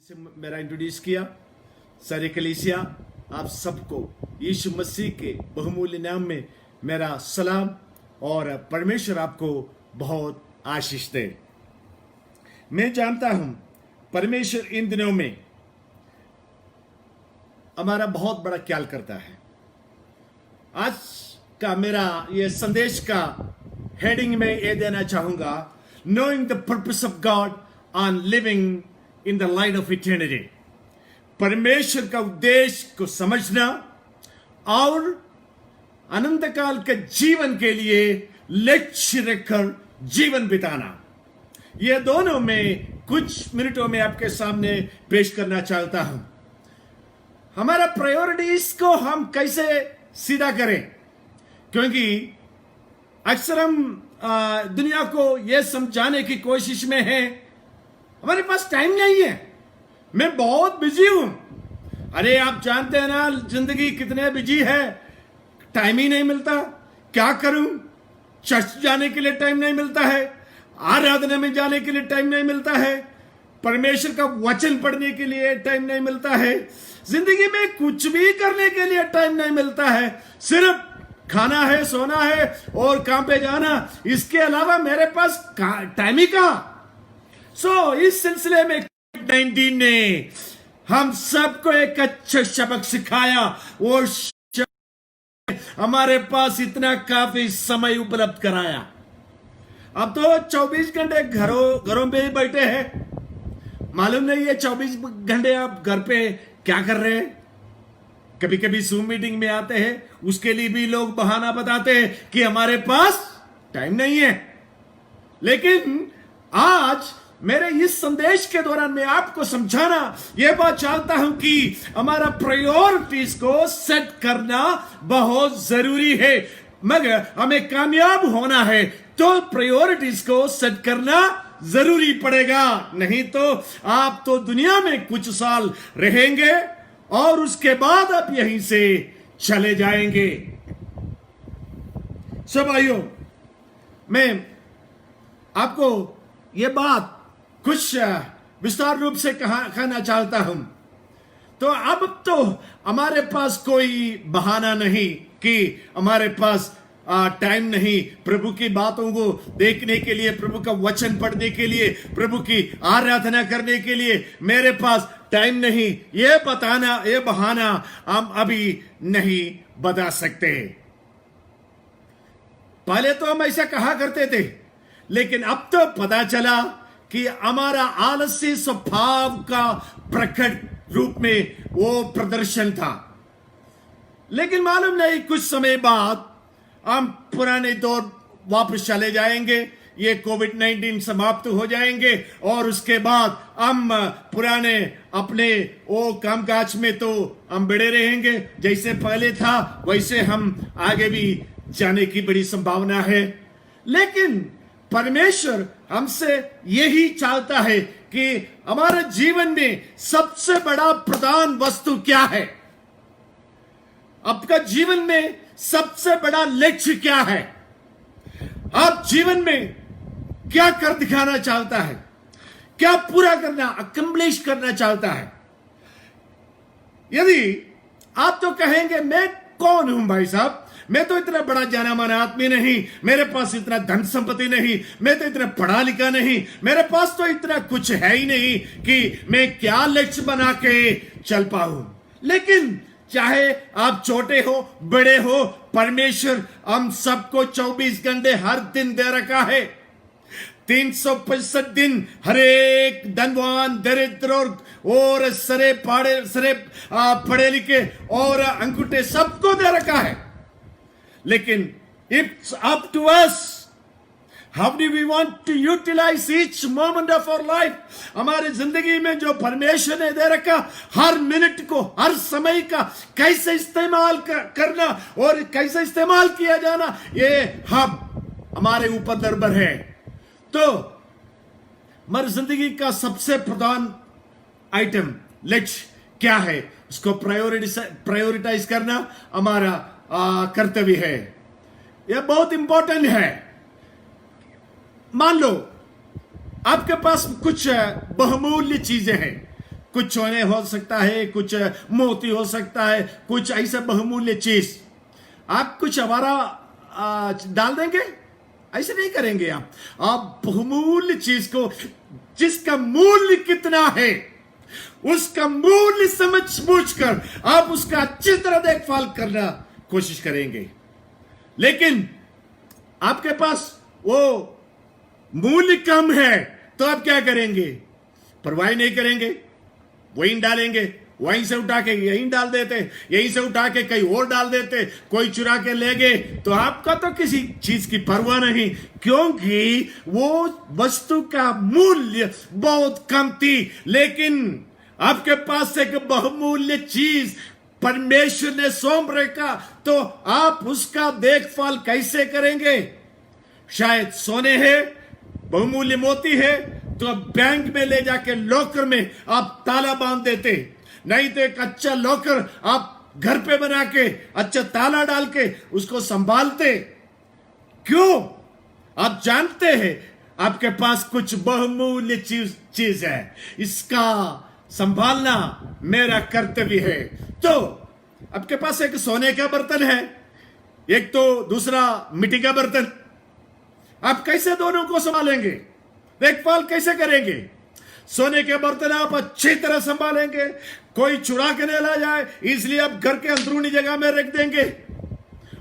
से मेरा इंट्रोड्यूस किया। सारे कलीसिया आप सबको यीशु मसीह के बहुमूल्य नाम में मेरा सलाम और परमेश्वर आपको बहुत आशीष दे। मैं जानता हूं परमेश्वर इन दिनों में हमारा बहुत बड़ा ख्याल करता है। आज का मेरा ये संदेश का हेडिंग में ये देना चाहूंगा, knowing the purpose of God on living in the light of eternity. परमेश्वर का उद्देश्य को समझना और अनंत काल के जीवन के लिए लक्ष्य रखकर जीवन बिताना, ये दोनों में कुछ मिनटों में आपके सामने पेश करना चाहता हूं। हमारा प्रायोरिटीज को हम कैसे सीधा करें, क्योंकि अक्सर हम दुनिया को यह समझाने की कोशिश में हैं हमारे पास टाइम नहीं है, मैं बहुत बिजी हूं। अरे आप जानते हैं ना जिंदगी कितने बिजी है, टाइम ही नहीं मिलता। क्या करूं, चर्च जाने के लिए टाइम नहीं मिलता है, आराधना में जाने के लिए टाइम नहीं मिलता है, परमेश्वर का वचन पढ़ने के लिए टाइम नहीं मिलता है, जिंदगी में कुछ भी करने के लिए टाइम नहीं मिलता है। सिर्फ खाना है, सोना है और काम पे जाना, इसके अलावा मेरे पास टाइम ही कहां। इस सिलसिले में कोविड-19 ने हम सबको एक अच्छा सबक सिखाया और हमारे पास इतना काफी समय उपलब्ध कराया। अब तो 24 घंटे घरों पे ही बैठे हैं। मालूम नहीं है 24 घंटे आप घर पे क्या कर रहे हैं। कभी कभी जूम मीटिंग में आते हैं, उसके लिए भी लोग बहाना बताते हैं कि हमारे पास टाइम नहीं है। लेकिन आज मेरे इस संदेश के दौरान मैं आपको समझाना यह बात चाहता हूं कि हमारा प्रायोरिटीज को सेट करना बहुत जरूरी है। मगर हमें कामयाब होना है तो प्रायोरिटीज को सेट करना जरूरी पड़ेगा, नहीं तो आप तो दुनिया में कुछ साल रहेंगे और उसके बाद आप यहीं से चले जाएंगे। सब भाइयों, मैं आपको यह बात कुछ विस्तार रूप से कहना चाहता हूं। तो अब तो हमारे पास कोई बहाना नहीं कि हमारे पास टाइम नहीं प्रभु की बातों को देखने के लिए, प्रभु का वचन पढ़ने के लिए, प्रभु की आराधना करने के लिए मेरे पास टाइम नहीं। ये बहाना हम अभी नहीं बता सकते। पहले तो हम ऐसा कहा करते थे, लेकिन अब तो पता चला कि हमारा आलसी स्वभाव का प्रकट रूप में वो प्रदर्शन था। लेकिन मालूम नहीं कुछ समय बाद हम पुराने दौर वापस चले जाएंगे, ये कोविड-19 समाप्त हो जाएंगे और उसके बाद हम पुराने अपने वो कामकाज में तो हम बढ़े रहेंगे। जैसे पहले था वैसे हम आगे भी जाने की बड़ी संभावना है। लेकिन परमेश्वर हमसे यही चाहता है कि हमारे जीवन में सबसे बड़ा प्रधान वस्तु क्या है, आपका जीवन में सबसे बड़ा लक्ष्य क्या है, आप जीवन में क्या कर दिखाना चाहता है, क्या पूरा करना, अकम्प्लिश करना चाहता है। यदि आप तो कहेंगे मैं कौन हूं भाई साहब, मैं तो इतना बड़ा जाना माना आदमी नहीं, मेरे पास इतना धन संपत्ति नहीं, मैं तो इतना पढ़ा लिखा नहीं, मेरे पास तो इतना कुछ है ही नहीं कि मैं क्या लक्ष्य बना के चल पाऊं। लेकिन चाहे आप छोटे हो बड़े हो, परमेश्वर हम सबको 24 घंटे हर दिन दे रखा है। 365 दिन हर एक धनवान, दरिद्र और सरे पढ़े लिखे और अंगूठे सबको दे रखा है। लेकिन it's up to us, how do we want to utilize each moment of our life। हमारे जिंदगी में जो परमेश्वर ने दे रखा हर मिनट को, हर समय का कैसे इस्तेमाल करना और कैसे इस्तेमाल किया जाना, ये हमारे ऊपर निर्भर है। तो हमारी जिंदगी का सबसे प्रधान आइटम लक्ष्य क्या है, उसको प्रायोरिटाइज करना हमारा कर्तव्य है। यह बहुत इंपॉर्टेंट है। मान लो आपके पास कुछ बहुमूल्य चीजें हैं, कुछ सोने हो सकता है, कुछ मोती हो सकता है, कुछ ऐसा बहुमूल्य चीज आप कुछ हमारा डाल देंगे? ऐसे नहीं करेंगे आप बहुमूल्य चीज को, जिसका मूल्य कितना है उसका मूल्य समझ बूझ कर आप उसका अच्छी तरह देखभाल करना कोशिश करेंगे। लेकिन आपके पास वो मूल्य कम है तो आप क्या करेंगे? परवाह नहीं करेंगे, वहीं डालेंगे, वहीं से उठा के यहीं डाल देते, यहीं से उठा के कहीं और डाल देते, कोई चुरा के ले गए तो आपका तो किसी चीज की परवाह नहीं, क्योंकि वो वस्तु का मूल्य बहुत कम थी। लेकिन आपके पास एक बहुमूल्य चीज परमेश्वर ने सौंप रखा, तो आप उसका देखभाल कैसे करेंगे? शायद सोने है, बहुमूल्य मोती है, तो आप बैंक में ले जाके लॉकर में आप ताला बांध देते, नहीं तो एक अच्छा लॉकर आप घर पे बना के अच्छा ताला डाल के उसको संभालते। क्यों? आप जानते हैं आपके पास कुछ बहुमूल्य चीज है, इसका संभालना मेरा कर्तव्य है। तो आपके पास एक सोने का बर्तन है, एक तो दूसरा मिट्टी का बर्तन, आप कैसे दोनों को संभालेंगे? देखभाल कैसे करेंगे? सोने के बर्तन आप अच्छी तरह संभालेंगे, कोई चुरा के नहीं ला जाए इसलिए आप घर के अंदरूनी जगह में रख देंगे।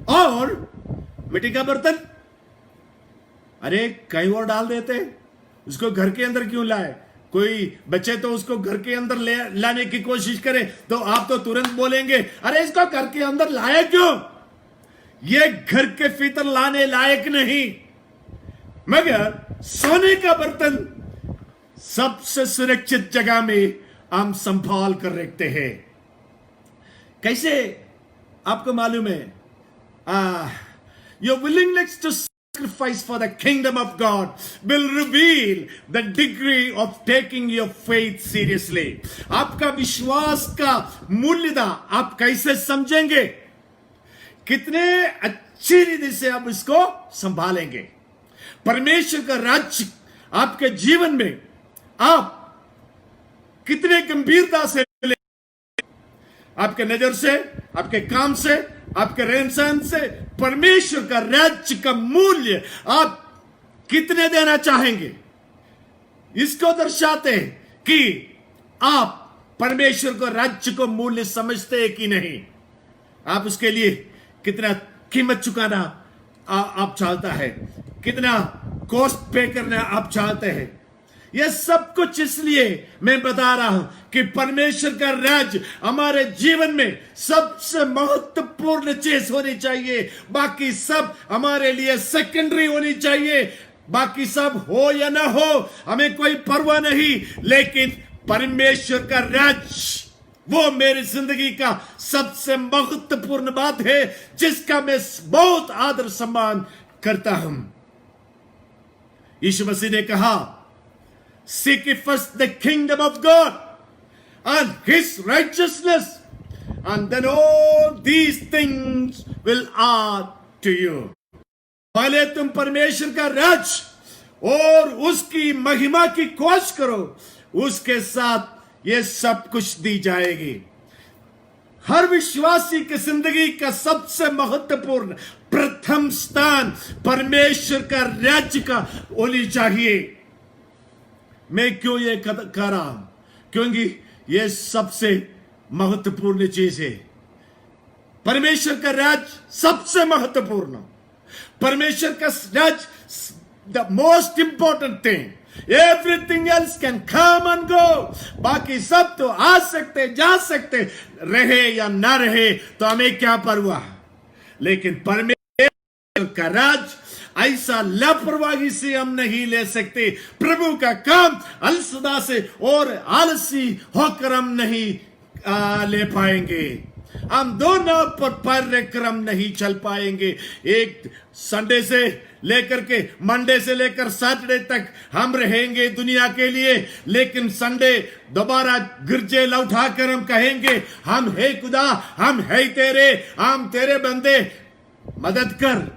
और मिट्टी का बर्तन, अरे कहीं और डाल देते, उसको घर के अंदर क्यों लाए? कोई बच्चे तो उसको घर के अंदर लाने की कोशिश करे तो आप तो तुरंत बोलेंगे, अरे इसको घर के अंदर लाया क्यों? ये घर के भीतर लाने लायक नहीं। मगर सोने का बर्तन सबसे सुरक्षित जगह में हम संभाल कर रखते हैं। कैसे? आपको मालूम है, your willingness to sacrifice for the kingdom of God will reveal the degree of taking your faith seriously. आपका विश्वास का मूल्यता आप कैसे समझेंगे? कितने अच्छी रीति से आप इसको संभालेंगे? परमेश्वर का राज्य आपके जीवन में आप कितने गंभीरता से, आपके नजर से, आपके काम से, आपके रहन सहन से परमेश्वर का राज्य का मूल्य आप कितने देना चाहेंगे? इसको दर्शाते हैं कि आप परमेश्वर को राज्य को मूल्य समझते हैं कि नहीं। आप उसके लिए कितना कीमत चुकाना आप चाहता है, कितना कॉस्ट पे करना आप चाहते हैं। यह सब कुछ इसलिए मैं बता रहा हूं कि परमेश्वर का राज्य हमारे जीवन में सबसे महत्वपूर्ण चीज होनी चाहिए। बाकी सब हमारे लिए सेकेंडरी होनी चाहिए। बाकी सब हो या ना हो हमें कोई परवाह नहीं, लेकिन परमेश्वर का राज्य वो मेरी जिंदगी का सबसे महत्वपूर्ण बात है, जिसका मैं बहुत आदर सम्मान करता हूं। यीशु मसीह ने कहा, Seek ye first the kingdom of God and His righteousness, and then all these things will add to you. पहले तुम परमेश्वर का राज्य और उसकी महिमा की खोज करो, उसके साथ ये सब कुछ दी जाएगी। हर विश्वासी की जिंदगी का सबसे महत्वपूर्ण प्रथम स्थान परमेश्वर का राज्य का होनी चाहिए। मैं क्यों ये कह रहा हूं? क्योंकि ये सबसे महत्वपूर्ण चीज है। परमेश्वर का राज्य सबसे महत्वपूर्ण, परमेश्वर का राज्य the most important thing. Everything else can come and go. बाकी सब तो आ सकते, जा सकते, रहे या ना रहे तो हमें क्या परवाह। लेकिन परमेश्वर का राज्य ऐसा लापरवाही से हम नहीं ले सकते। प्रभु का काम अलसदा से और आलसी होकर हम नहीं ले पाएंगे। हम दोनों पर पैर रखकर हम नहीं चल पाएंगे। एक संडे से लेकर के मंडे से लेकर सैटरडे तक हम रहेंगे दुनिया के लिए, लेकिन संडे दोबारा गिरजे लौटाकर हम कहेंगे, हम है खुदा, हम है तेरे, हम तेरे बंदे, मदद कर।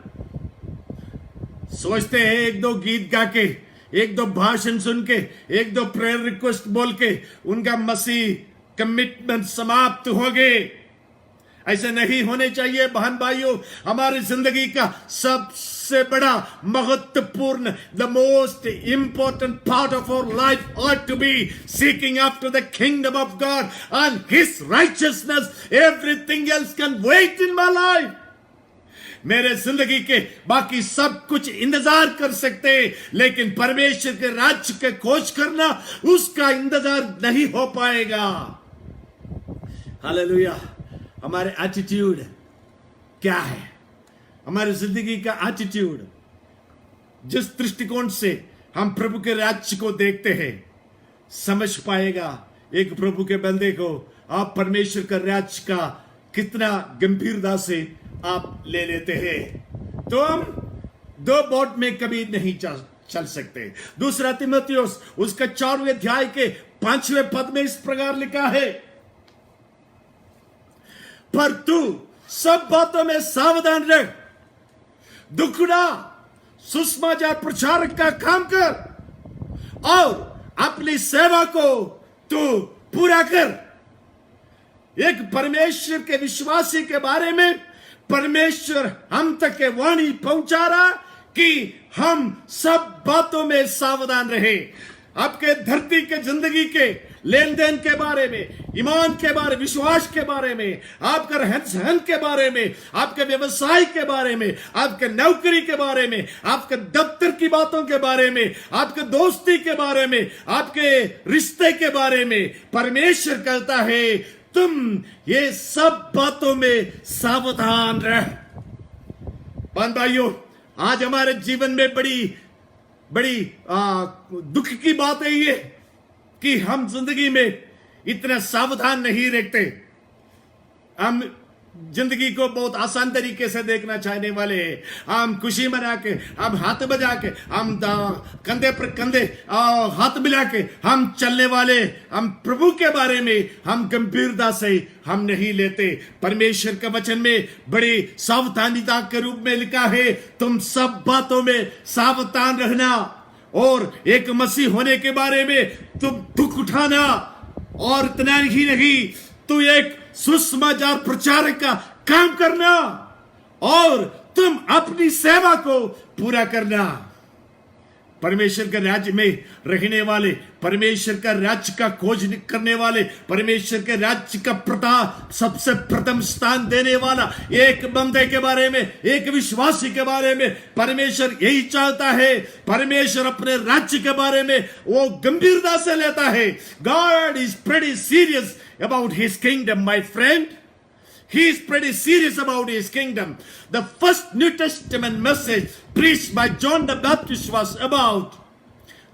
सोचते हैं एक दो गीत गा के एक दो भाषण सुन के, एक दो प्रेयर रिक्वेस्ट बोल के उनका मसीह कमिटमेंट समाप्त हो गए। ऐसे नहीं होने चाहिए बहन भाइयों। हमारी जिंदगी का सबसे बड़ा महत्वपूर्ण, the most important part of our life ought to be seeking after the kingdom of God and his righteousness. Everything else can wait in my life. मेरे जिंदगी के बाकी सब कुछ इंतजार कर सकते हैं, लेकिन परमेश्वर के राज्य के खोज करना, उसका इंतजार नहीं हो पाएगा। हालेलुया। हमारे एटीट्यूड क्या है? हमारी जिंदगी का एटीट्यूड, जिस दृष्टिकोण से हम प्रभु के राज्य को देखते हैं, समझ पाएगा एक प्रभु के बंदे को आप परमेश्वर का राज्य का कितना गंभीरता से आप ले लेते हैं। तो हम दो बोट में कभी नहीं चल सकते। दूसरा तीमुथियुस उसका 4वें अध्याय के 5वें पद में इस प्रकार लिखा है, पर तू सब बातों में सावधान रह, दुखड़ा सुसमाचार प्रचारक का काम कर और अपनी सेवा को तू पूरा कर। एक परमेश्वर के विश्वासी के बारे में परमेश्वर हम तक के वाणी पहुंचा रहा कि हम सब बातों में सावधान रहे। आपके धरती के जिंदगी के लेन देन के बारे में, ईमान के बारे, विश्वास के बारे में, आपका रहन सहन के बारे में, आपके व्यवसाय के बारे में, आपके नौकरी के बारे में, आपके दफ्तर की बातों के बारे में, आपके दोस्ती के बारे में, आपके रिश्ते के बारे में परमेश्वर कहता है तुम ये सब बातों में सावधान रह। बहन भाइयों, आज हमारे जीवन में बड़ी दुख की बात है ये कि हम जिंदगी में इतना सावधान नहीं रहते। हम जिंदगी को बहुत आसान तरीके से देखना चाहने वाले हैं। हम खुशी मना के, हम हाथ बजा के, हम कंधे पर कंधे हाथ मिला के हम चलने वाले, हम प्रभु के बारे में हम गंभीरता से हम नहीं लेते। परमेश्वर के वचन में बड़ी सावधानीता के रूप में लिखा है, तुम सब बातों में सावधान रहना और एक मसीह होने के बारे में तुम दुख उठाना, और इतना ही नहीं, तू एक सुसमाचार प्रचारक का काम करना और तुम अपनी सेवा को पूरा करना। परमेश्वर के राज्य में रहने वाले, परमेश्वर का राज्य का खोज करने वाले, परमेश्वर के राज्य का प्रताप सबसे प्रथम स्थान देने वाला एक बंदे के बारे में, एक विश्वासी के बारे में परमेश्वर यही चाहता है। परमेश्वर अपने राज्य के बारे में वो गंभीरता से लेता है। God is pretty serious about his kingdom, my friend. He is pretty serious about his kingdom. The first New Testament message preached by John the Baptist was about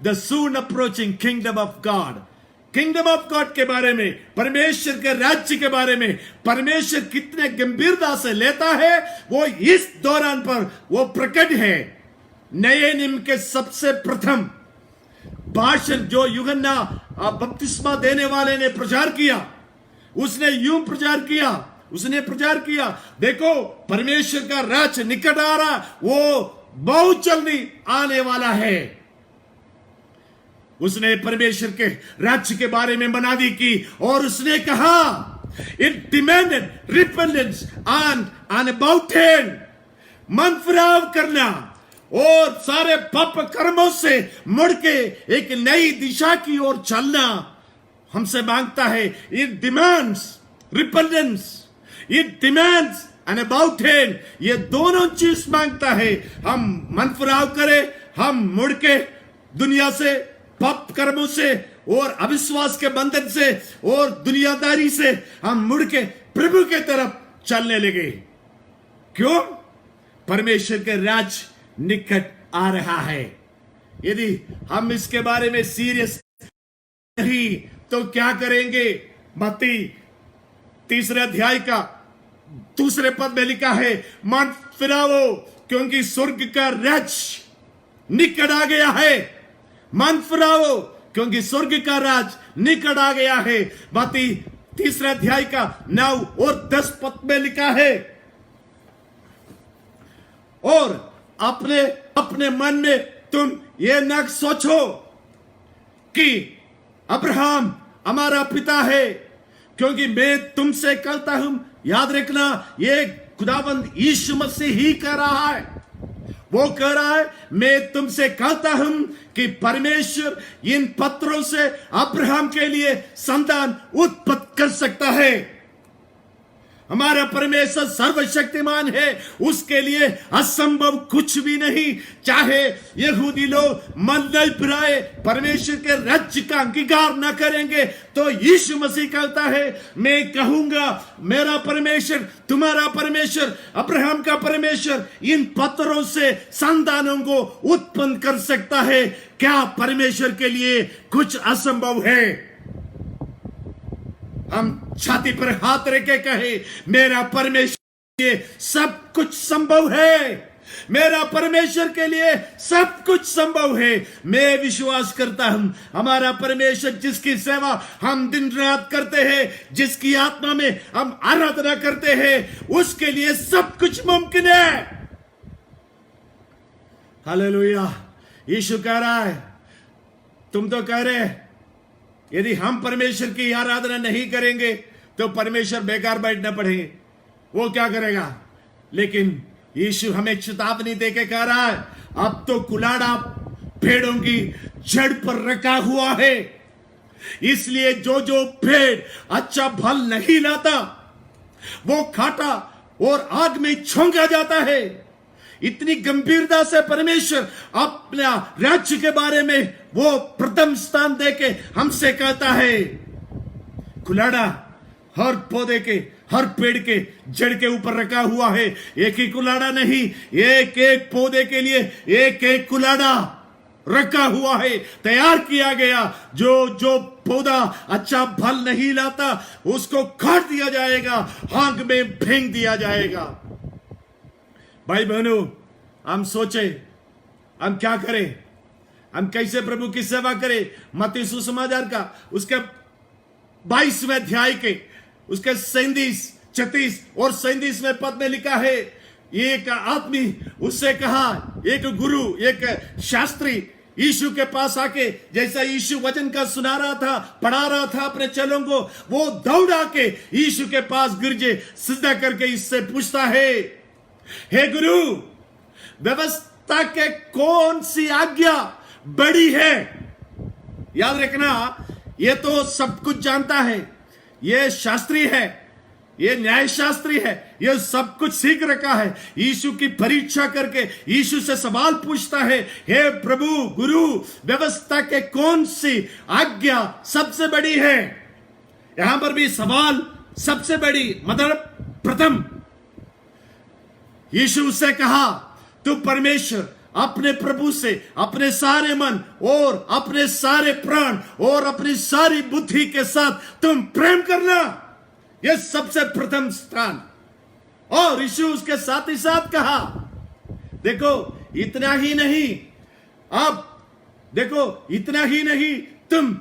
the soon approaching kingdom of God. Kingdom of God के बारे में, परमेश्वर के राज्य के बारे में परमेश्वर कितने गंभीरता से लेता है, वो इस दौरान पर वो प्रकट है। नए नियम के सबसे प्रथम भाषण जो यूहन्ना बपतिस्मा देने वाले ने प्रचार किया, उसने यूं प्रचार किया, उसने प्रचार किया, देखो परमेश्वर का राज्य निकट आ रहा, वो बहुत जल्दी आने वाला है। उसने परमेश्वर के राज्य के बारे में मनादी की और उसने कहा, इट डिमांडेड रिपेंटेंस एंड अबाउटेन, मन फिराव करना और सारे पाप कर्मों से मुड़ के एक नई दिशा की ओर चलना हमसे मांगता है। It demands repentance, it demands and abandon, ये दोनों चीज मांगता है। हम मन फिराव करें, हम मुड़ के दुनिया से, पाप कर्मों से और अविश्वास के बंधन से और दुनियादारी से हम मुड़ के प्रभु के तरफ चलने लगे। क्यों? परमेश्वर के राज्य निकट आ रहा है। यदि हम इसके बारे में सीरियस नहीं तो क्या करेंगे? मत्ती 3 अध्याय का 2 पद में लिखा है, मन फिराओ क्योंकि स्वर्ग का राज्य निकट आ गया है। मन फिराओ क्योंकि स्वर्ग का राज्य निकट आ गया है। मत्ती 3 अध्याय का 9 और 10 पद में लिखा है, और अपने मन में तुम ये न सोचो कि अब्राहम हमारा पिता है, क्योंकि मैं तुमसे कहता हूं, याद रखना ये खुदावंद यीशु मसीह ही कह रहा है। वो कह रहा है, मैं तुमसे कहता हूं कि परमेश्वर इन पत्थरों से अब्राहम के लिए संतान उत्पन्न कर सकता है। हमारा परमेश्वर सर्वशक्तिमान है, उसके लिए असंभव कुछ भी नहीं। चाहे यहूदी लोग मन नहीं फिराए, परमेश्वर के राज्य का अंगीकार न करेंगे, तो यीशु मसीह कहता है, मैं कहूंगा मेरा परमेश्वर, तुम्हारा परमेश्वर, अब्राहम का परमेश्वर इन पत्थरों से संतानों को उत्पन्न कर सकता है। क्या परमेश्वर के लिए कुछ असंभव है? हम छाती पर हाथ रख के कहे, मेरा परमेश्वर के लिए सब कुछ संभव है। मेरा परमेश्वर के लिए सब कुछ संभव है। मैं विश्वास करता हूं, हमारा परमेश्वर जिसकी सेवा हम दिन रात करते हैं, जिसकी आत्मा में हम आराधना करते हैं, उसके लिए सब कुछ मुमकिन है। हालेलुया। यीशु कह रहा है, तुम तो कह रहे यदि हम परमेश्वर की आराधना नहीं करेंगे तो परमेश्वर बेकार बैठना पड़ेंगे, वो क्या करेगा? लेकिन यीशु हमें चेतावनी देके कह रहा है, अब तो कुलाड़ा पेड़ों की जड़ पर रखा हुआ है, इसलिए जो जो पेड़ अच्छा फल नहीं लाता वो खाटा और आग में झोंका जाता है। इतनी गंभीरता से परमेश्वर अपना राज्य के बारे में वो प्रथम स्थान देके हमसे कहता है, कुलाड़ा हर पौधे के, हर पेड़ के जड़ के ऊपर रखा हुआ है। एक ही कुलाड़ा नहीं, एक एक पौधे के लिए एक एक कुलाड़ा रखा हुआ है, तैयार किया गया। जो जो पौधा अच्छा फल नहीं लाता उसको काट दिया जाएगा, आग में फेंक दिया जाएगा। भाई बहनों, हम सोचे हम क्या करें, हम कैसे प्रभु की सेवा करें। मत्ती सुसमाचार का उसके 22वें अध्याय के उसके 37, 36 और 37वें पद में लिखा है, एक आदमी उससे कहा, एक गुरु, एक शास्त्री यीशु के पास आके, जैसा यीशु वचन का सुना रहा था, पढ़ा रहा था अपने चेलों को, वो दौड़ा के यीशु के पास गिरजे सिजदा करके इससे पूछता है, हे गुरु, व्यवस्था के कौन सी आज्ञा बड़ी है? याद रखना, ये तो सब कुछ जानता है, ये शास्त्री है, ये न्याय शास्त्री है, ये सब कुछ सीख रखा है। यीशु की परीक्षा करके यीशु से सवाल पूछता है, हे प्रभु गुरु, व्यवस्था के कौन सी आज्ञा सबसे बड़ी है? यहां पर भी सवाल सबसे बड़ी मतलब प्रथम। यीशु से कहा, तू परमेश्वर अपने प्रभु से अपने सारे मन और अपने सारे प्राण और अपनी सारी बुद्धि के साथ तुम प्रेम करना, यह सबसे प्रथम स्थान। और यीशु उसके साथ ही साथ कहा, देखो इतना ही नहीं, अब देखो इतना ही नहीं, तुम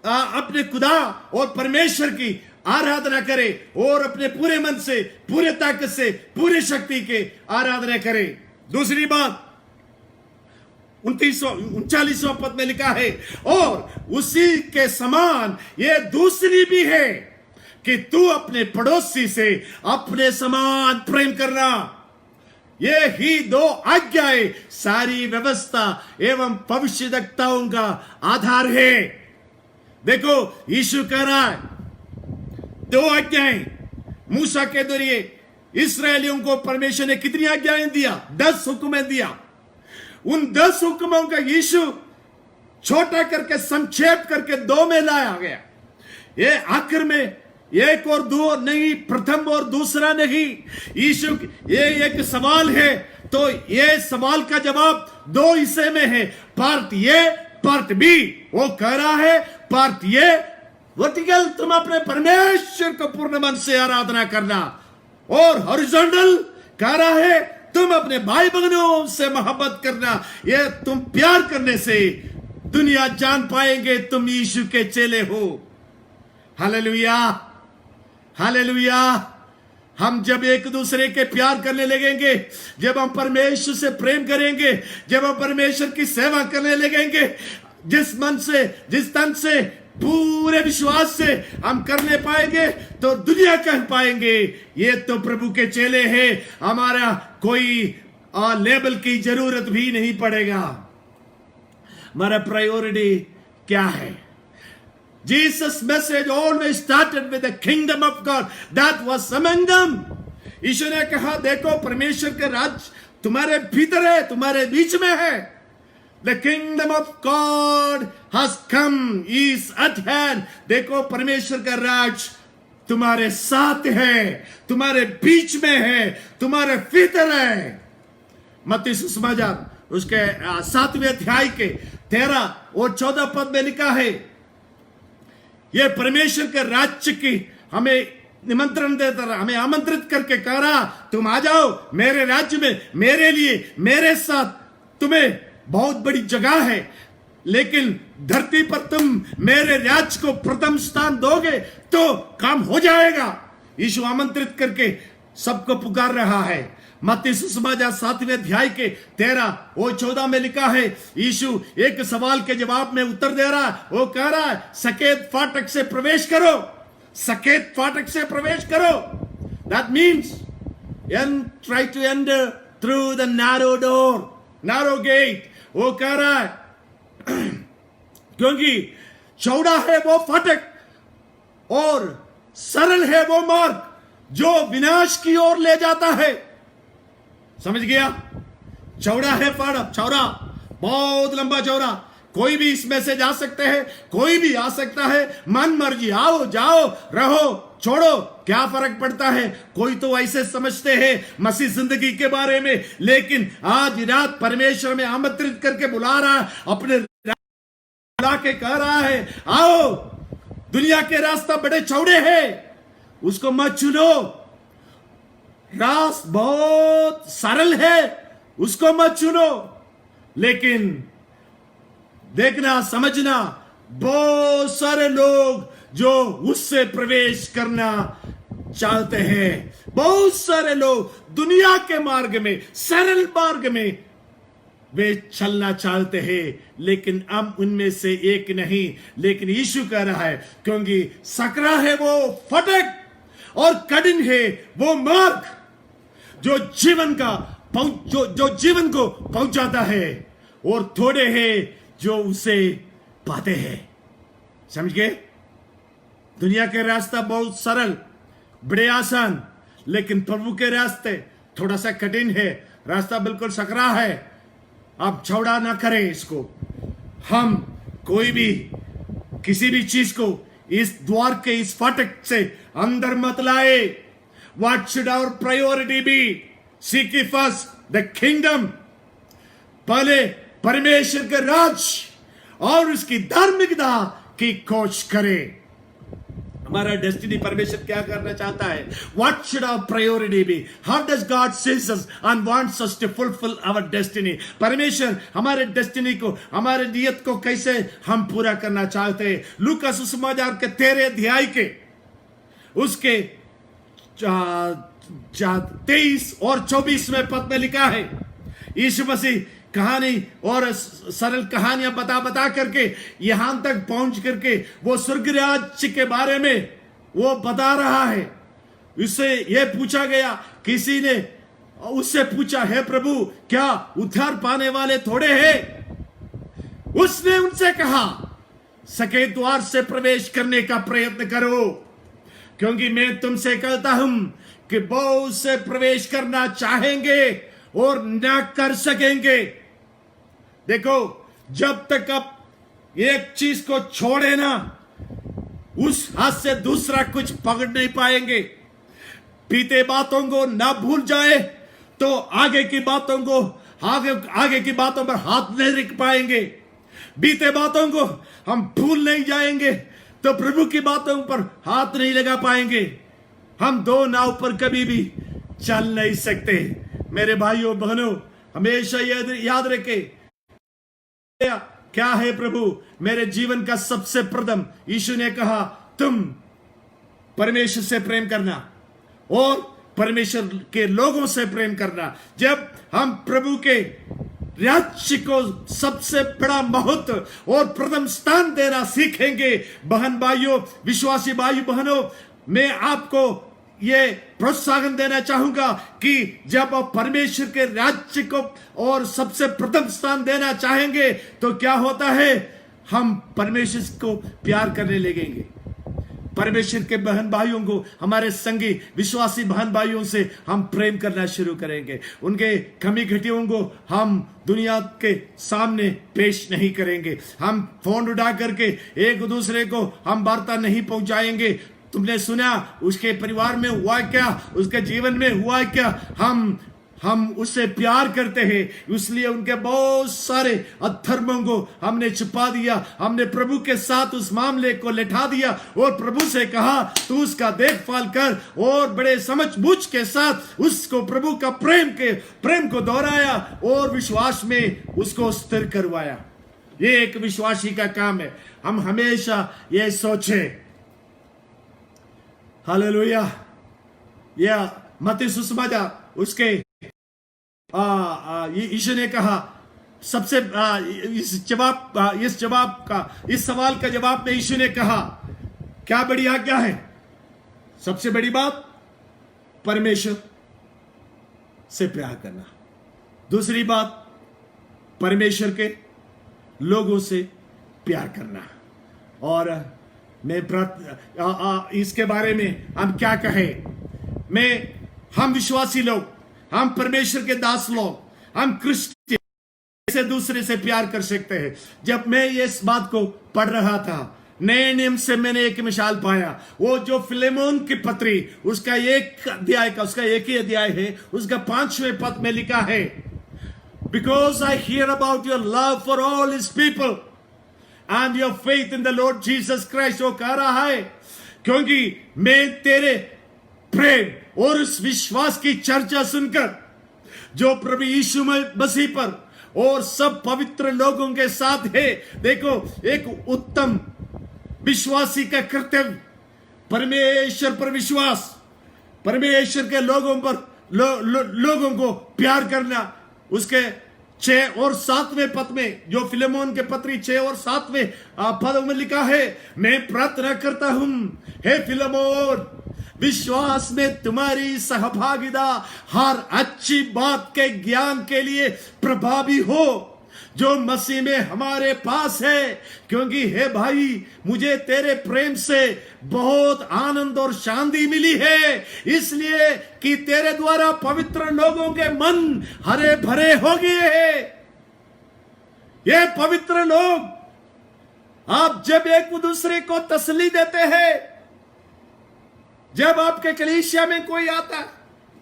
अपने खुदा और परमेश्वर की आराधना करे और अपने पूरे मन से, पूरे ताकत से, पूरे शक्ति के आराधना करे। दूसरी बात 39वां पद में लिखा है, और उसी के समान ये दूसरी भी है कि तू अपने पड़ोसी से अपने समान प्रेम करना। ये ही 2 आज्ञाएं सारी व्यवस्था एवं भविष्यद्वक्ताओं का आधार है। देखो यीशु कह रहा है, 2 आज्ञाएं मूसा के जरिए इस्राएलियों को परमेश्वर ने कितनी आज्ञाएं दिया? 10 हुक्में दिया। उन 10 हुक्मों का यीशु छोटा करके संक्षेप करके 2 में लाया गया। ये आखिर में 1 और 2 नहीं, प्रथम और दूसरा नहीं। यीशु ये एक सवाल है, तो ये सवाल का जवाब 2 हिस्से में है, पार्ट ए पार्ट बी। वो कह रहा है पार्ट ए वर्टिकल, तुम अपने परमेश्वर को पूर्ण मन से आराधना करना, और हॉरिजॉन्टल कह रहा है तुम अपने भाई बहनों से मोहब्बत करना। ये तुम प्यार करने से दुनिया जान पाएंगे तुम यीशु के चेले हो। Hallelujah, hallelujah. हम जब एक दूसरे के प्यार करने लगेंगे, जब हम परमेश्वर से प्रेम करेंगे, जब हम परमेश्वर की सेवा करने लगेंगे, जिस मन से, जिस तन से, पूरे विश्वास से हम करने पाएंगे तो दुनिया कह पाएंगे ये तो प्रभु के चेले हैं, हमारा कोई लेबल की जरूरत भी नहीं पड़ेगा। हमारा प्रायोरिटी क्या है? Jesus' message always started with the kingdom of God that was among them. यीशु ने कहा देखो परमेश्वर का राज तुम्हारे भीतर है, तुम्हारे बीच में है। The kingdom of God has come, is at hand. देखो परमेश्वर का राज तुम्हारे साथ है, तुम्हारे बीच में है, तुम्हारे भीतर है। मत्ती सुसमाचार उसके 7वें अध्याय के 13 और 14 पद में लिखा है, ये परमेश्वर के राज्य की हमें निमंत्रण देता रहा, हमें आमंत्रित करके कह रहा तुम आ जाओ मेरे राज्य में, मेरे लिए, मेरे साथ तुम्हें बहुत बड़ी जगह है, लेकिन धरती पर तुम मेरे राज्य को प्रथम स्थान दोगे तो काम हो जाएगा। यीशु आमंत्रित करके सबको पुकार रहा है। मत्ती सुसमाचार 7वें अध्याय के 13 और 14 में लिखा है, यीशु एक सवाल के जवाब में उत्तर दे रहा, वो कह रहा है सकेत फाटक से प्रवेश करो, सकेत फाटक से प्रवेश करो। That means try to enter through the narrow door, narrow gate. वो कह रहा है क्योंकि चौड़ा है वो फाटक और सरल है वो मार्ग जो विनाश की ओर ले जाता है। समझ गया? चौड़ा है फाटक, चौड़ा, बहुत लंबा चौड़ा, कोई भी इसमें से जा सकते हैं, कोई भी आ सकता है, मन मर्जी आओ जाओ रहो छोड़ो क्या फर्क पड़ता है। कोई तो ऐसे समझते हैं मसीह जिंदगी के बारे में, लेकिन आज रात परमेश्वर में आमंत्रित करके बुला रहा, अपने बुला के कह रहा है आओ, दुनिया के रास्ता बड़े चौड़े हैं, उसको मत चुनो। रास्ता बहुत सरल है, उसको मत चुनो। लेकिन देखना समझना, बहुत सारे लोग जो उससे प्रवेश करना चाहते हैं, बहुत सारे लोग दुनिया के मार्ग में, सरल मार्ग में वे चलना चाहते हैं, लेकिन हम उनमें से एक नहीं। लेकिन यीशु कह रहा है क्योंकि सकरा है वो फटक और कठिन है वो मार्ग जो जीवन का जो जीवन को पहुंचाता है, और थोड़े हैं जो उसे पाते हैं। समझ गए? दुनिया के रास्ता बहुत सरल, बड़े आसान, लेकिन प्रभु के रास्ते थोड़ा सा कठिन है, रास्ता बिल्कुल सकरा है। आप चौड़ा ना करें इसको। हम कोई भी किसी भी चीज को इस द्वार के इस फाटक से अंदर मत लाए। What should our priority be? Seek ye first the kingdom. पहले परमेश्वर के राज और उसकी धार्मिकता की खोज करें। हमारा डेस्टिनी परमेश्वर क्या करना चाहता है? What should our priority be? How does God sees us and wants us to fulfill our destiny? परमेश्वर हमारे डेस्टिनी को, हमारे नियत को कैसे हम पूरा करना चाहते हैं? लूका सुसमाचार के 13 अध्याय के उसके 23 और 24 पद में लिखा है, यीशु मसीह कहानी और सरल कहानियां बता करके यहां तक पहुंच करके वो स्वर्ग राज्य के बारे में वो बता रहा है। उससे यह पूछा गया, किसी ने उससे पूछा, हे प्रभु क्या उद्धार पाने वाले थोड़े हैं? उसने उनसे कहा, सके द्वार से प्रवेश करने का प्रयत्न करो, क्योंकि मैं तुमसे कहता हूं कि बहुत से प्रवेश करना चाहेंगे और न कर सकेंगे। देखो, जब तक आप एक चीज को छोड़े ना, उस हाथ से दूसरा कुछ पकड़ नहीं पाएंगे। बीते बातों को ना भूल जाए तो आगे की बातों को, आगे की बातों पर हाथ नहीं रख पाएंगे। बीते बातों को हम भूल नहीं जाएंगे तो प्रभु की बातों पर हाथ नहीं लगा पाएंगे। हम दो नाव पर कभी भी चल नहीं सकते। मेरे भाइयों बहनों, हमेशा याद रखे, क्या है प्रभु मेरे जीवन का सबसे प्रथम? यीशु ने कहा तुम परमेश्वर से प्रेम करना और परमेश्वर के लोगों से प्रेम करना। जब हम प्रभु के राज्य को सबसे बड़ा महत्व और प्रथम स्थान देना सीखेंगे, बहन भाइयों, विश्वासी भाई बहनों, मैं आपको ये प्रोत्साहन देना चाहूंगा कि जब आप परमेश्वर के राज्य को और सबसे प्रथम स्थान देना चाहेंगे तो क्या होता है, हम परमेश्वर को प्यार करने लगेंगे। परमेश्वर के बहन भाइयों को, हमारे संगी विश्वासी बहन भाइयों से हम प्रेम करना शुरू करेंगे। उनके कमी घटियों को हम दुनिया के सामने पेश नहीं करेंगे। हम फोन उठा करके एक दूसरे को हम वार्ता नहीं पहुंचाएंगे। तुमने सुना उसके परिवार में हुआ क्या, उसके जीवन में हुआ क्या। हम उससे प्यार करते हैं, इसलिए उनके बहुत सारे अधर्मों को हमने छिपा दिया। हमने प्रभु के साथ उस मामले को लिटा दिया और प्रभु से कहा तू उसका देखभाल कर, और बड़े समझ बूझ के साथ उसको प्रभु का प्रेम को दोहराया और विश्वास में उसको स्थिर करवाया। ये एक विश्वासी का काम है। हम हमेशा ये सोचे, हालेलुया, या मत्ती सुसमाचार उसके यीशु ने कहा सबसे इस सवाल का जवाब में यीशु ने कहा क्या बड़ी आज्ञा है? सबसे बड़ी बात परमेश्वर से प्यार करना। दूसरी बात परमेश्वर के लोगों से प्यार करना। और मैं इसके बारे में हम क्या कहें? हम विश्वासी लोग, हम परमेश्वर के दास लोग, हम क्रिश्चियन से दूसरे से प्यार कर सकते हैं। जब मैं ये इस बात को पढ़ रहा था, नए नियम से मैंने एक मिसाल पाया। वो जो फिलेमोन की पत्री, उसका एक ही अध्याय है, उसका 5वें पद में लिखा है, because I hear about your love for all his people and your faith in the Lord Jesus Christ. वो कह रहा है क्योंकि मैं तेरे प्रेम और उस विश्वास की चर्चा सुनकर जो प्रभु यीशु मसीह पर और सब पवित्र लोगों के साथ है। देखो, एक उत्तम विश्वासी का कर्तव्य परमेश्वर पर विश्वास, परमेश्वर के लोगों पर लोगों को प्यार करना। उसके 6 और 7वें पद में, जो फिलेमोन के पत्री 6 और 7वें पद में लिखा है, मैं प्रार्थना करता हूं हे फिलेमोन, विश्वास में तुम्हारी सहभागिता हर अच्छी बात के ज्ञान के लिए प्रभावी हो जो मसीह में हमारे पास है। क्योंकि हे भाई, मुझे तेरे प्रेम से बहुत आनंद और शांति मिली है, इसलिए कि तेरे द्वारा पवित्र लोगों के मन हरे भरे हो गए हैं। ये पवित्र लोग, आप जब एक दूसरे को तसल्ली देते हैं, जब आपके कलीसिया में कोई आता है,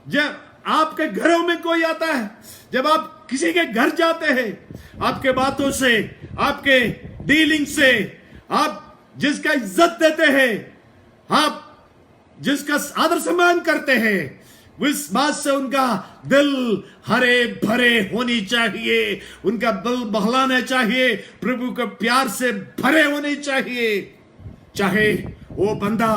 जब आपके घरों में कोई आता है, जब आप किसी के घर जाते हैं, आपके बातों से, आपके डीलिंग से, आप जिसका इज्जत देते हैं, आप जिसका आदर सम्मान करते हैं, इस बात से उनका दिल हरे भरे होनी चाहिए, उनका दिल बहलाना चाहिए, प्रभु के प्यार से भरे होने चाहिए। चाहे वो बंदा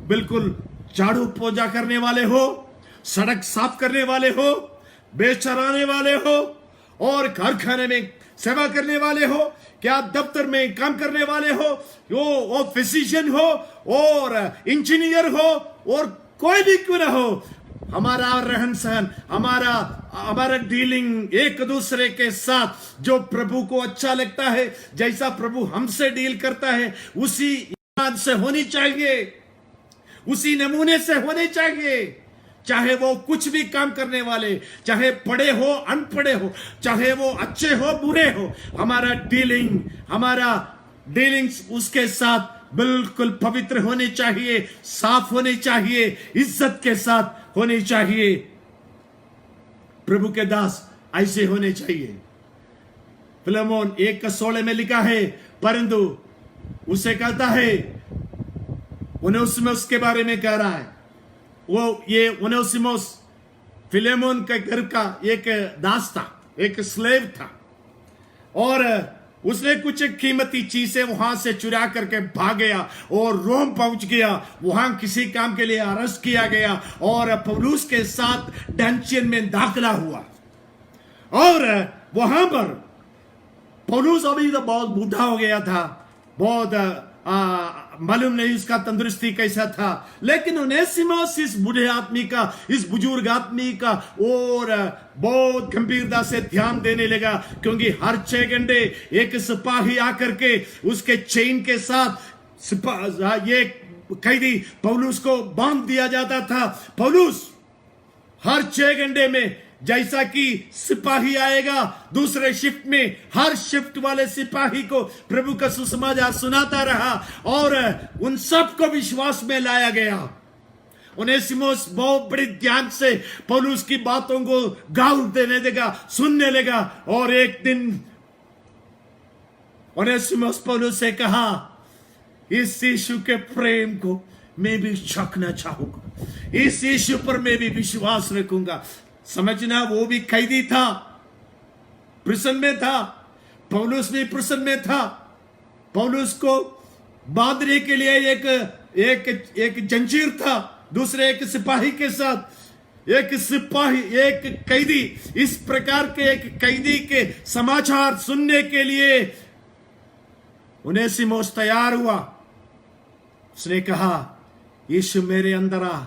बिल्कुल झाड़ू पोछा करने वाले हो, सड़क साफ करने वाले हो, बेचराने वाले हो, और कारखाने में सेवा करने वाले हो, क्या दफ्तर में काम करने वाले हो, वो फिजिशियन हो और इंजीनियर हो, और कोई भी क्यों ना हो, हमारा रहन सहन, हमारा डीलिंग एक दूसरे के साथ जो प्रभु को अच्छा लगता है, जैसा प्रभु हमसे डील करता है, उसी इमारत से होनी चाहिए, उसी नमूने से होने चाहिए। चाहे वो कुछ भी काम करने वाले, चाहे पढ़े हो अनपढ़े हो, चाहे वो अच्छे हो बुरे हो, हमारा डीलिंग्स उसके साथ बिल्कुल पवित्र होने चाहिए, साफ होने चाहिए, इज्जत के साथ होने चाहिए। प्रभु के दास ऐसे होने चाहिए। फिलेमोन 1:16 में लिखा है, परंतु उसे कहता है, उनेसिमुस के बारे में कह रहा है, ये उनेसिमुस फिलेमोन के घर का एक दास था, एक स्लेव था, और उसने कुछ कीमती चीजें वहां से चुरा करके भाग गया और रोम पहुंच गया। वहां किसी काम के लिए अरेस्ट किया गया और पौलुस के साथ डंचियन में दाखिला हुआ। और वहां पर पौलुस अभी तो बहुत बूढ़ा हो गया था, बहुत मालूम नहीं उसका तंदुरुस्ती कैसा था, लेकिन उनेसिमस इस बूढ़े आदमी का, इस बुजुर्ग आदमी का और बहुत गंभीरता से ध्यान देने लगा, क्योंकि हर 6 घंटे एक सिपाही आकर के उसके चेन के साथ ये कैदी पौलुस को बांध दिया जाता था। पौलुस हर 6 घंटे में जैसा कि सिपाही आएगा दूसरे शिफ्ट में, हर शिफ्ट वाले सिपाही को प्रभु का सुसमाचार सुनाता रहा और उन सबको विश्वास में लाया गया। ओनेसिमुस बहुत बड़े ध्यान से पौलुस की बातों को गौर देने लगा, सुनने लगा। और एक दिन ओनेसिमुस पौलुस से कहा, इस यीशु के प्रेम को मैं भी चखना चाहूंगा, इस यीशु पर मैं भी विश्वास रखूंगा। समझना, वो भी कैदी था, प्रिसन में था, पौलुस भी प्रिसन में था। पौलुस को बांधने के लिए एक जंजीर था दूसरे एक सिपाही के साथ। एक सिपाही, एक कैदी, इस प्रकार के एक कैदी के समाचार सुनने के लिए ओनेसिमुस तैयार हुआ। उसने कहा, यीशु मेरे अंदर आ,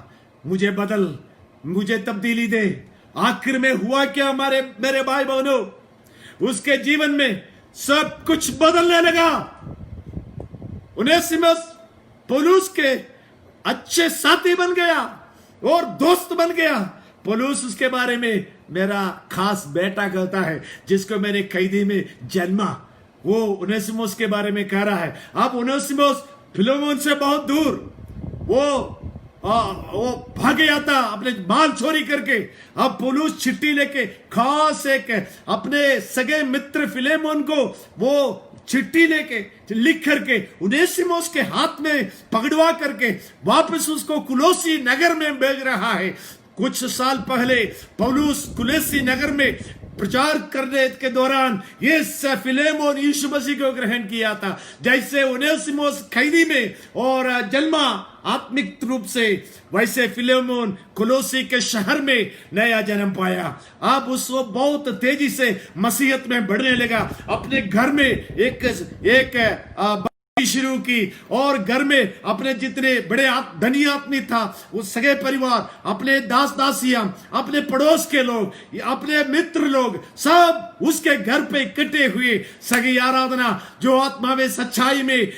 मुझे बदल, मुझे तब्दीली दे। आखिर में हुआ क्या मेरे भाई बहनों, उसके जीवन में सब कुछ बदलने लगा। ओनेसिमुस पौलुस के अच्छे साथी बन गया और दोस्त बन गया। पौलुस उसके बारे में मेरा खास बेटा कहता है, जिसको मैंने कैदी में जन्मा, वो ओनेसिमुस के बारे में कह रहा है। अब ओनेसिमुस फिलेमोन से बहुत दूर वो भाग गया था अपने माल चोरी करके। अब पौलुस चिट्ठी लेके खास एक अपने सगे मित्र फिलेमोन को वो चिट्ठी लेके लिख करके ओनेसिमुस के हाथ में पकड़वा करके वापस उसको कुलोसी नगर में भेज रहा है। कुछ साल पहले पौलुस कुलोसी नगर में प्रचार करने के दौरान ये फिलेमोन यीशु मसीह को ग्रहण किया था। जैसे ओनेसिमुस कैदी में और जन्मा आत्मिक रूप से, वैसे फिलेमोन कुलोसी के शहर में नया जन्म पाया। अब उसको बहुत तेजी से मसीहत में बढ़ने लगा। अपने घर में एक शुरू की और घर में अपने जितने बड़े धनी आदमी था, वो सगे परिवार, अपने दास दासियां, अपने पड़ोस के लोग, अपने मित्र लोग, सब उसके घर पे इकट्ठे हुए। सगी आराधना जो आत्मा में सच्चाई में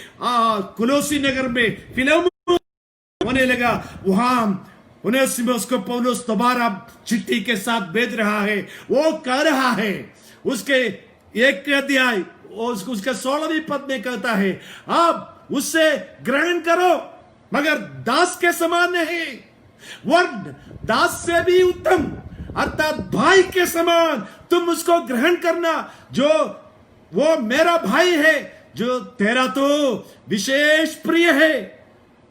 कुलोसी नगर में फिलेमोन होने लगा। वहां ओनेसिमुस को पौलुस दोबारा चिट्ठी के साथ भेज रहा है। वो कह रहा है, उसके एक अध्याय उसके 16वीं पद में कहता है, अब उससे ग्रहण करो मगर दास के समान नहीं, वरन दास से भी उत्तम अर्थात भाई के समान तुम उसको ग्रहण करना, जो वो मेरा भाई है, जो तेरा तो विशेष प्रिय है।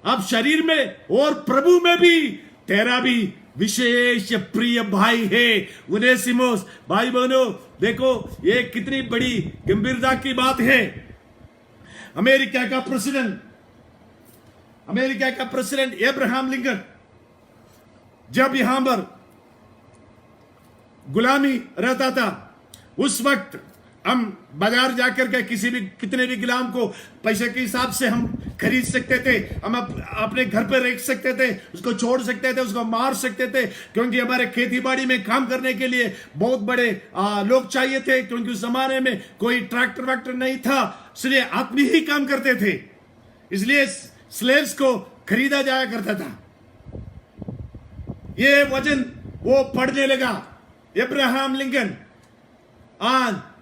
अब शरीर में और प्रभु में भी तेरा भी विशेष प्रिय भाई है ओनेसिमुस। भाई बहनों, देखो ये कितनी बड़ी गंभीरता की बात है। अमेरिका का प्रेसिडेंट अब्राहम लिंकन जब यहां पर गुलामी रहता था, उस वक्त हम बाजार जाकर के कितने भी गुलाम को पैसे के हिसाब से हम खरीद सकते थे, हम अपने घर पर रख सकते थे, उसको छोड़ सकते थे, उसको मार सकते थे, क्योंकि हमारे खेती बाड़ी में काम करने के लिए बहुत बड़े लोग चाहिए थे, क्योंकि उस जमाने में कोई ट्रैक्टर वैक्टर नहीं था, इसलिए आदमी ही काम करते थे, इसलिए स्लेव्स को खरीदा जाया करता था। ये वचन वो पढ़ने लगा अब्राहम लिंकन,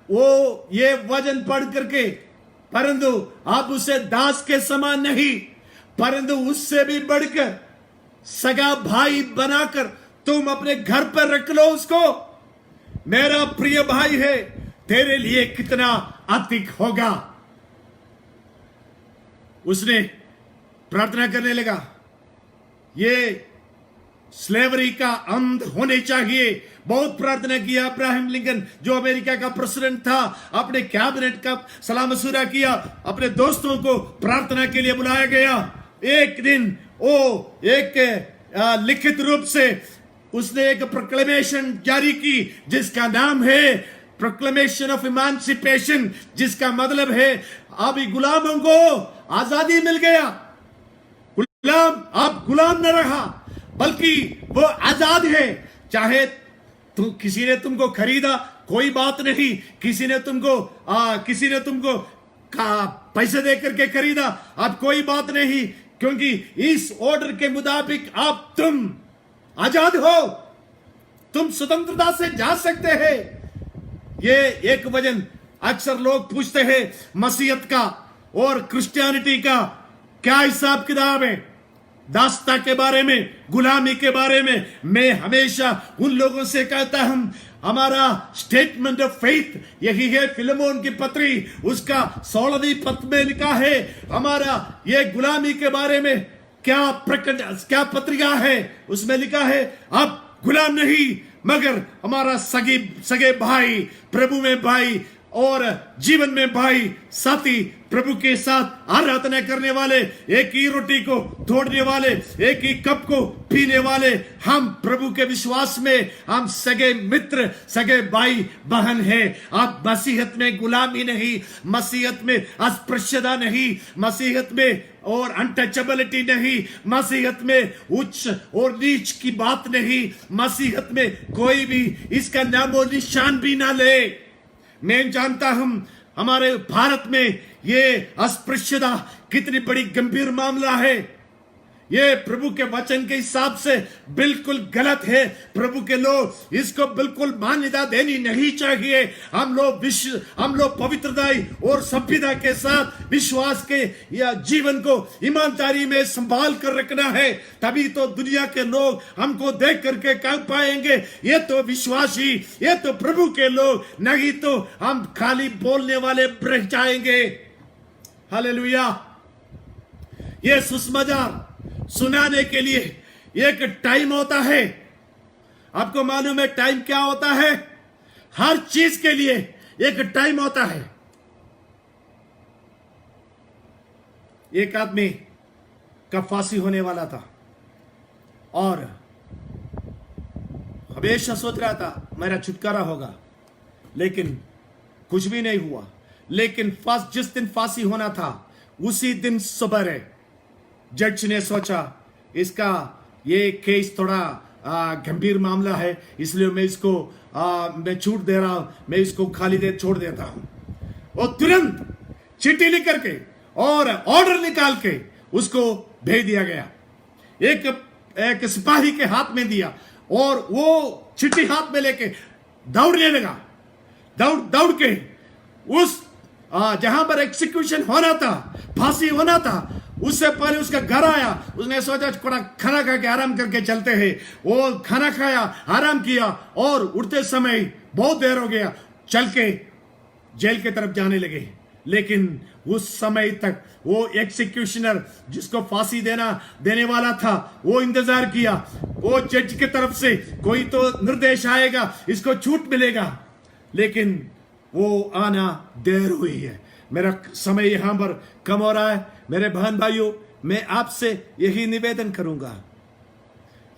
वो ये वचन पढ़ करके, परंतु आप उसे दास के समान नहीं, परंतु उससे भी बढ़कर सगा भाई बनाकर तुम अपने घर पर रख लो उसको, मेरा प्रिय भाई है, तेरे लिए कितना अधिक होगा। उसने प्रार्थना करने लगा, ये स्लेवरी का अंत होने चाहिए। बहुत प्रार्थना किया अब्राहम लिंकन जो अमेरिका का प्रेसिडेंट था, अपने कैबिनेट का सलाह मशूरा किया, अपने दोस्तों को प्रार्थना के लिए बुलाया गया। एक दिन वो एक लिखित रूप से उसने एक प्रोक्लेमेशन जारी की जिसका नाम है प्रोक्लेमेशन ऑफ इमांसिपेशन, जिसका मतलब है अभी गुलामों को आजादी मिल गया। गुलाम अब गुलाम न रहा बल्कि वो आजाद है। चाहे तुम किसी ने तुमको खरीदा कोई बात नहीं, किसी ने तुमको पैसे दे करके खरीदा अब कोई बात नहीं, क्योंकि इस ऑर्डर के मुताबिक अब तुम आजाद हो, तुम स्वतंत्रता से जा सकते हैं। ये एक वजन अक्सर लोग पूछते हैं मसीहत का और क्रिश्चियनिटी का क्या हिसाब किताब है, दास्ता के बारे में, गुलामी के बारे में। मैं हमेशा उन लोगों से कहता हूं हमारा स्टेटमेंट ऑफ फेथ यही है, फिलेमोन की पत्री उसका 16वीं पद में लिखा है हमारा ये गुलामी के बारे में क्या पत्रिका है, उसमें लिखा है अब गुलाम नहीं मगर हमारा सगे भाई, प्रभु में भाई और जीवन में भाई, साथी, प्रभु के साथ आराधना करने वाले, एक ही रोटी को तोड़ने वाले, एक ही कप को पीने वाले, हम प्रभु के विश्वास में हम सगे मित्र, सगे भाई बहन हैं। आप मसीहत में गुलामी नहीं, मसीहत में अस्पृश्यता नहीं, मसीहत में और अनटचेबिलिटी नहीं, मसीहत में उच्च और नीच की बात नहीं, मसीहत में कोई भी इसका नामो निशान भी ना ले। मैं जानता हूं हमारे भारत में ये अस्पृश्यता कितनी बड़ी गंभीर मामला है। ये प्रभु के वचन के हिसाब से बिल्कुल गलत है। प्रभु के लोग इसको बिल्कुल मान्यता देनी नहीं चाहिए। हम लोग पवित्रताई और सभ्यता के साथ विश्वास के या जीवन को ईमानदारी में संभाल कर रखना है, तभी तो दुनिया के लोग हमको देख करके कह पाएंगे ये तो विश्वासी, ये तो प्रभु के लोग, नहीं तो हम खाली बोलने वाले रह जाएंगे। हालेलुया। ये सुसमाचार सुनाने के लिए एक टाइम होता है। आपको मालूम है टाइम क्या होता है? हर चीज के लिए एक टाइम होता है। एक आदमी का फांसी होने वाला था और हमेशा सोच रहा था मेरा छुटकारा होगा, लेकिन कुछ भी नहीं हुआ। लेकिन जिस दिन फांसी होना था उसी दिन सुबह जज ने सोचा इसका ये केस थोड़ा गंभीर मामला है, इसलिए मैं इसको मैं छूट दे रहा हूं, मैं इसको खाली दे छोड़ देता हूं। और तुरंत चिट्ठी लिख करके और ऑर्डर निकाल के उसको भेज दिया गया। एक सिपाही के हाथ में दिया और वो चिट्ठी हाथ में लेके दौड़ने लगा। दौड़ के उस जहां पर एक्सिक्यूशन होना था, फांसी होना था, उससे पहले उसका घर आया। उसने सोचा थोड़ा खाना खा के आराम करके चलते हैं। वो खाना खाया, आराम किया और उठते समय बहुत देर हो गया, चल के जेल की तरफ जाने लगे। लेकिन उस समय तक वो एक्सिक्यूशनर जिसको फांसी देने वाला था वो इंतजार किया। वो जज की तरफ से कोई तो निर्देश आएगा, इसको छूट मिलेगा, लेकिन वो आना देर हुई है। मेरा समय यहां पर कम हो रहा है। मेरे बहन भाइयों, मैं आपसे यही निवेदन करूंगा,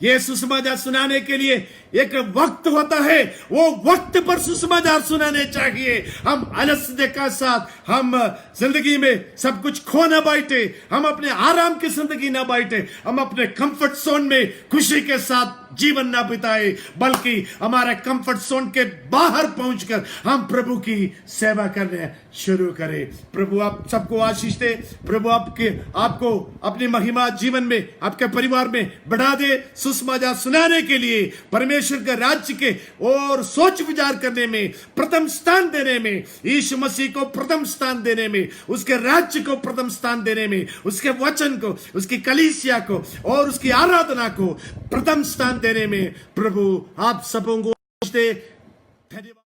ये सुसमाचार सुनाने के लिए एक वक्त होता है, वो वक्त पर सुसमाचार सुनाने चाहिए। हम आलस्य के साथ हम जिंदगी में सब कुछ खो ना बैठे, हम अपने आराम की जिंदगी ना बैठे, हम अपने कंफर्ट जोन में खुशी के साथ जीवन ना बिताए, बल्कि हमारे कंफर्ट जोन के बाहर पहुंचकर हम प्रभु की सेवा करने शुरू करें। प्रभु आप सबको आशीष दे। प्रभु आपको अपनी महिमा जीवन में, आपके परिवार में बढ़ा दे। सुसमाचार सुनाने के लिए, परमेश्वर के राज्य के और सोच विचार करने में, प्रथम स्थान देने में, यीशु मसीह को प्रथम स्थान देने में, उसके राज्य को प्रथम स्थान देने में, उसके वचन को, उसकी कलीसिया को और उसकी आराधना को प्रथम स्थान देने में प्रभु आप सबों को दे। धन्यवाद।